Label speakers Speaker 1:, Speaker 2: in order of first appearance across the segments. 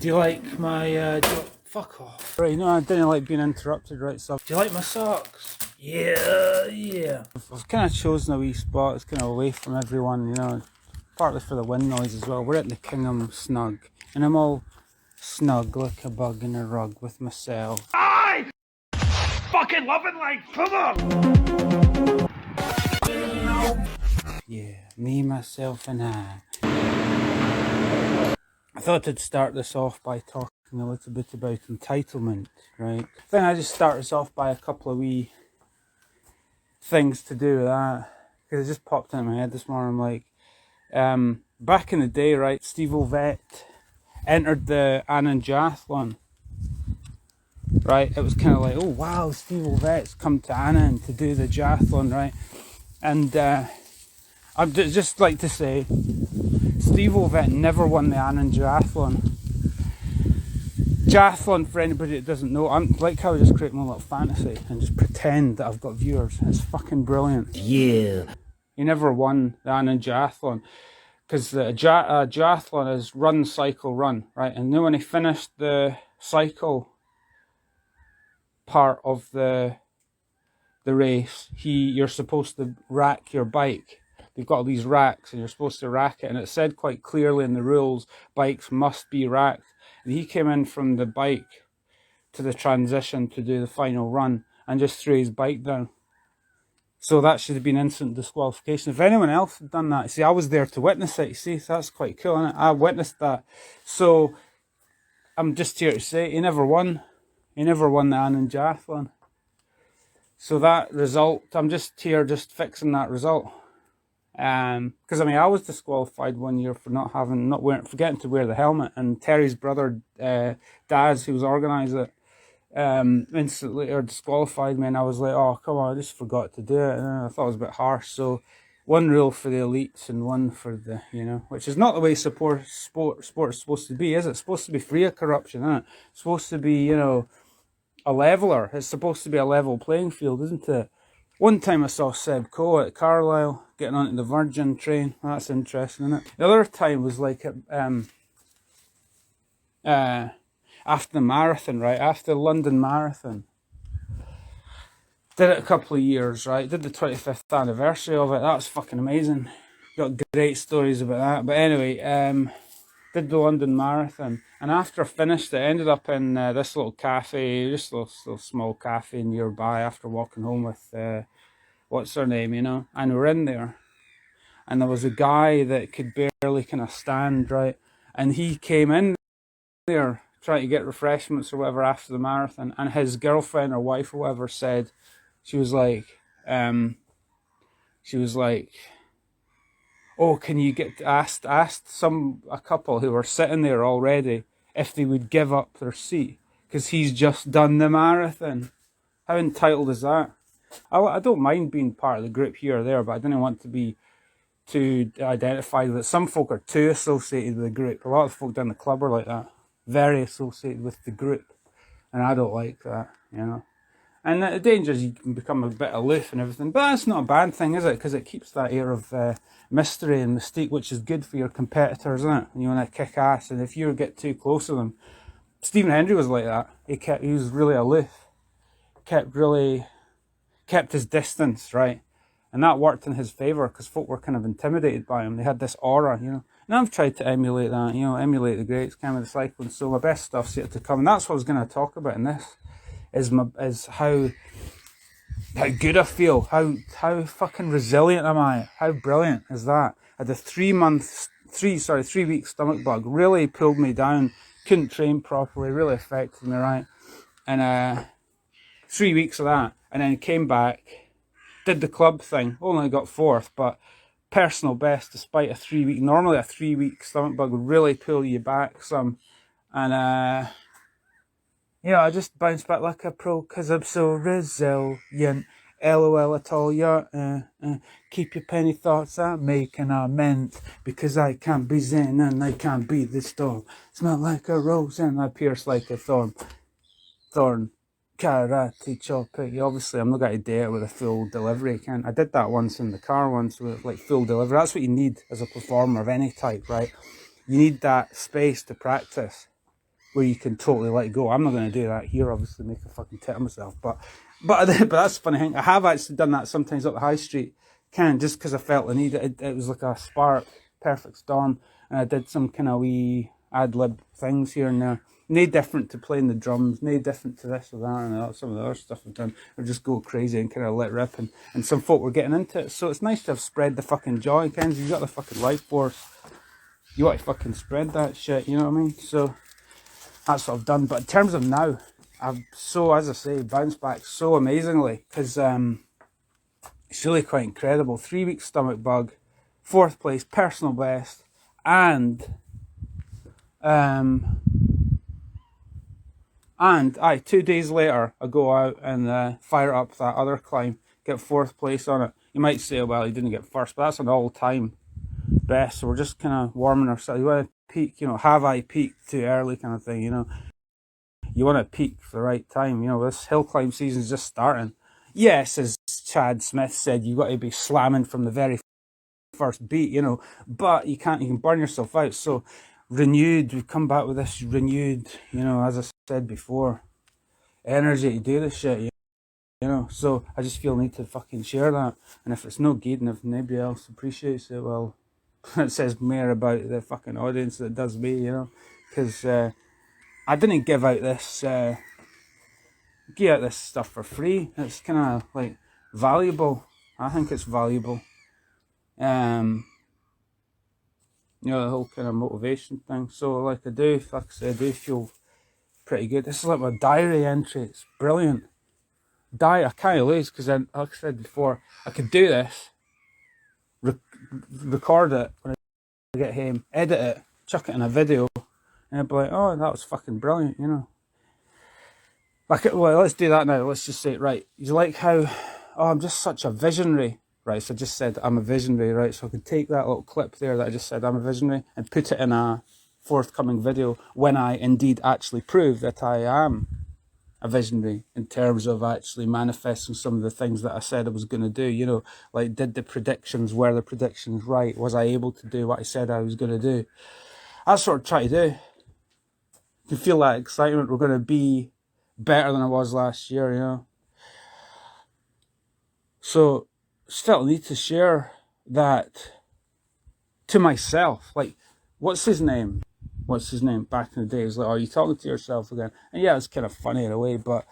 Speaker 1: Do you like my, fuck off. Right, no, I didn't like being interrupted, right, so... Do you like my socks? Yeah. I've kind of chosen a wee spot, it's kind of away from everyone, you know, partly for the wind noise as well. We're at the Kingham Snug, and I'm all snug like a bug in a rug with myself.
Speaker 2: I fucking love it, like, come on!
Speaker 1: Yeah, me, myself, and I. I thought I'd start this off by talking a little bit about entitlement, right? Then I just start this off by a couple of wee things to do with that, because it just popped into my head this morning. I'm like, back in the day, right, Steve Ovett entered the Annan Duathlon, right? It was kind of like, oh wow, Steve Ovett's come to Annan to do the duathlon, right? And I'd just like to say, Steve Ovett never won the Annan Duathlon. Duathlon, for anybody that doesn't know, I'm like how I just create my little fantasy and just pretend that I've got viewers. It's fucking brilliant.
Speaker 2: Yeah.
Speaker 1: He never won the Annan Duathlon because the duathlon is run, cycle, run, right? And then when he finished the cycle part of the race, you're supposed to rack your bike. They've got all these racks and you're supposed to rack it, and it said quite clearly in the rules bikes must be racked. And he came in from the bike to the transition to do the final run and just threw his bike down. So that should have been instant disqualification. If anyone else had done that, see, I was there to witness it. See, that's quite cool, isn't it? I witnessed that. So I'm just here to say he never won. He never won the Annan Duathlon. So that result, I'm just here just fixing that result. Because I mean, I was disqualified one year for forgetting to wear the helmet, and Terry's brother, Daz, who was organising it, instantly disqualified me, and I was like, oh come on, I just forgot to do it, and I thought it was a bit harsh. So one rule for the elites and one for the, you know, which is not the way sport's supposed to be, is it? It's supposed to be free of corruption, isn't it? It's supposed to be, you know, a leveler. It's supposed to be a level playing field, isn't it? One time I saw Seb Coe at Carlisle getting onto the Virgin train. That's interesting, isn't it? The other time was like after the marathon, right? After the London Marathon. Did it a couple of years, right? Did the 25th anniversary of it. That was fucking amazing. Got great stories about that. But anyway, did the London Marathon. And after I finished it, I ended up in this little cafe, just a little small cafe nearby after walking home with, what's her name, you know? And we're in there. And there was a guy that could barely kind of stand, right? And he came in there trying to get refreshments or whatever after the marathon. And his girlfriend or wife or whatever said, she was like, oh, can you get asked a couple who were sitting there already if they would give up their seat because he's just done the marathon. How entitled is that? I don't mind being part of the group here or there, but I didn't want to be too identified with it. Some folk are too associated with the group. A lot of folk down the club are like that, very associated with the group, and I don't like that, you know. And the danger is you can become a bit aloof and everything, but that's not a bad thing, is it? Because it keeps that air of mystery and mystique, which is good for your competitors, isn't it? And you want to kick ass, and if you get too close to them, Stephen Hendry was like that. He was really aloof, kept his distance, right? And that worked in his favour because folk were kind of intimidated by him. They had this aura, you know. And I've tried to emulate that, you know, emulate the greats, kind of the cycling. So my best stuff's yet to come, and that's what I was going to talk about in this. Is how good I feel, how fucking resilient am I, how brilliant is that? I had a 3 week stomach bug, really pulled me down, couldn't train properly, really affected me, right? And 3 weeks of that, and then came back, did the club thing, only got fourth, but personal best despite normally a 3 week stomach bug would really pull you back some, and yeah, I just bounced back like a pro because I'm so resilient. LOL at all, yeah. Keep your penny thoughts I'm making are meant because I can't be zen and I can't be the storm. Smell like a rose and I pierce like a thorn. Karate chop it. Obviously, I'm not going to do it with a full delivery. I did that once in the car once with like full delivery. That's what you need as a performer of any type, right? You need that space to practice. where you can totally let go. I'm not going to do that here, obviously, make a fucking tit of myself. But that's a funny thing. I have actually done that sometimes up the high street, kind of just because I felt the need. It was like a spark, perfect storm, and I did some kind of wee ad lib things here and there. No different to playing the drums, no different to this or that, and some of the other stuff I've done. Or just go crazy and kind of let rip, and some folk were getting into it. So it's nice to have spread the fucking joy, Kenzie. You got the fucking life force. You want to fucking spread that shit, you know what I mean? So that's what I've done. But in terms of now, I've so, as I say, bounced back so amazingly, because it's really quite incredible. 3 weeks stomach bug, 4th place, personal best, and 2 days later, I go out and fire up that other climb, get 4th place on it. You might say, well, he didn't get first, but that's an all-time best. So we're just kind of warming ourselves. You want to peak, have I peaked too early kind of thing, You want to peak for the right time. This hill climb season's just starting. Yes, as Chad Smith said, you've got to be slamming from the very first beat, but you can burn yourself out. So renewed, we've come back with this renewed, as I said before, energy to do this shit, so I just feel need to fucking share that. And if it's no good and if nobody else appreciates it, well, it says more about the fucking audience that does me, because I didn't give out this stuff for free. It's kind of like valuable. I think it's valuable. The whole kind of motivation thing. So like I say, I do feel pretty good. This is like my diary entry. It's brilliant. I can't lose, because then, like I said before, I could do this, record it when I get home, edit it, chuck it in a video, and I'd be like, oh, that was fucking brilliant, Well, let's do that now. Let's just say, right, you like how, I'm just such a visionary. Right, so I just said I'm a visionary, right? So I could take that little clip there that I just said I'm a visionary and put it in a forthcoming video when I indeed actually prove that I am a visionary in terms of actually manifesting some of the things that I said I was going to do, like were the predictions right? Was I able to do what I said I was going to do? That's what I try to do. You can feel that excitement. We're going to be better than I was last year, So just felt the need to share that to myself. Like, what's his name back in the day? He was like, are you talking to yourself again? And yeah, it's kind of funny in a way, but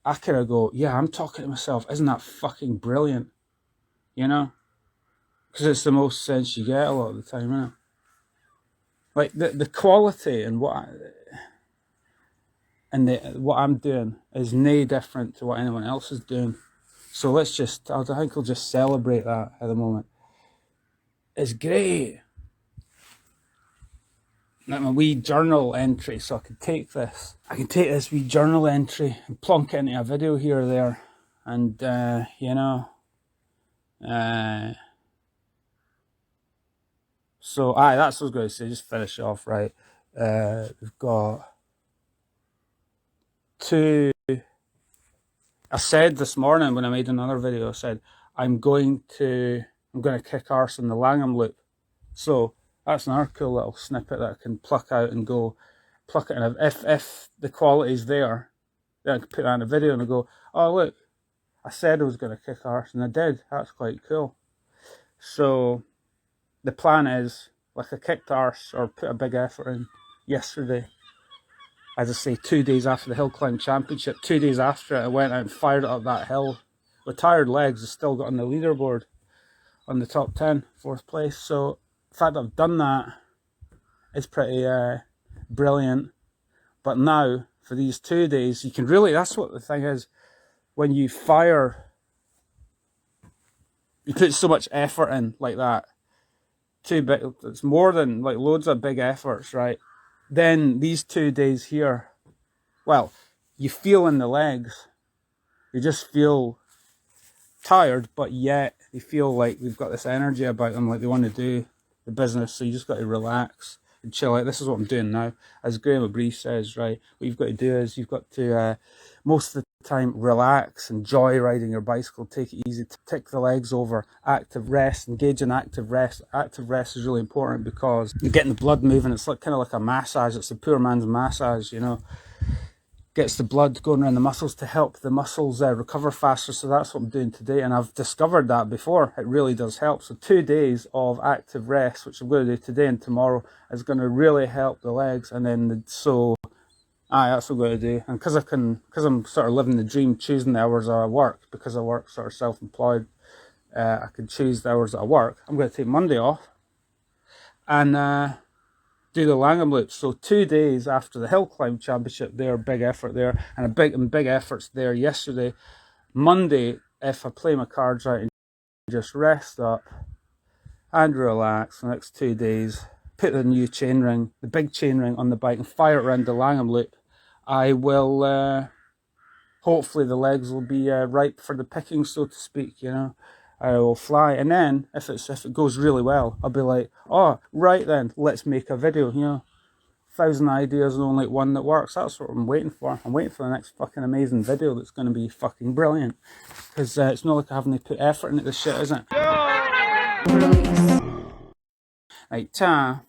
Speaker 1: I kind of go, yeah, I'm talking to myself. Isn't that fucking brilliant? Because it's the most sense you get a lot of the time, isn't it? Like the quality and what I'm doing is no different to what anyone else is doing. So I think I'll just celebrate that at the moment. It's great. Like my wee journal entry, so I can take this wee journal entry and plonk it into a video here or there. And, so, that's what I was going to say, just finish off, right. We've got I said this morning when I made another video, I said, I'm going to kick arse in the Langham Loop. So that's another cool little snippet that I can pluck out and go, pluck it in. If the quality's there, then I can put that in a video and I go, oh look, I said I was going to kick arse and I did. That's quite cool. So the plan is, like I kicked arse or put a big effort in yesterday. As I say, 2 days after the Hill Climb Championship, 2 days after it, I went out and fired it up that hill. With tired legs, I still got on the leaderboard on the top 10, 4th place. So the fact that I've done that is pretty brilliant. But now, for these 2 days, you can really, that's what the thing is, when you fire, you put so much effort in like that. It's more than like loads of big efforts, right? Then these 2 days here, well, you feel in the legs, you just feel tired, but yet they feel like they've got this energy about them, like they want to do the business. So you just got to relax and chill out. This is what I'm doing now. As Graham O'Brien says, right, what you've got to do is you've got to, most of the time, relax, enjoy riding your bicycle, take it easy, tick the legs over, active rest, engage in active rest. Active rest is really important because you're getting the blood moving. It's like kind of like a massage. It's a poor man's massage, you know. Gets the blood going around the muscles to help the muscles recover faster. So that's what I'm doing today, and I've discovered that before. It really does help. So 2 days of active rest, which I'm going to do today and tomorrow, is going to really help the legs. And then that's what I'm going to do. And because I'm sort of living the dream, choosing the hours I work, because I work sort of self-employed, I can choose the hours that I work. I'm going to take Monday off and do the Langham Loop. So 2 days after the Hill Climb Championship there, big effort there, and big efforts there yesterday. Monday, if I play my cards right and just rest up and relax the next 2 days, put the new chainring, the big chainring on the bike and fire it around the Langham Loop, I will, hopefully the legs will be ripe for the picking, so to speak, you know. I will fly, and then if it goes really well, I'll be like, oh, right then, let's make a video, you know. 1,000 ideas and only one that works. That's what I'm waiting for. I'm waiting for the next fucking amazing video that's going to be fucking brilliant. Because it's not like I haven't put effort into this shit, is it? Right, ta.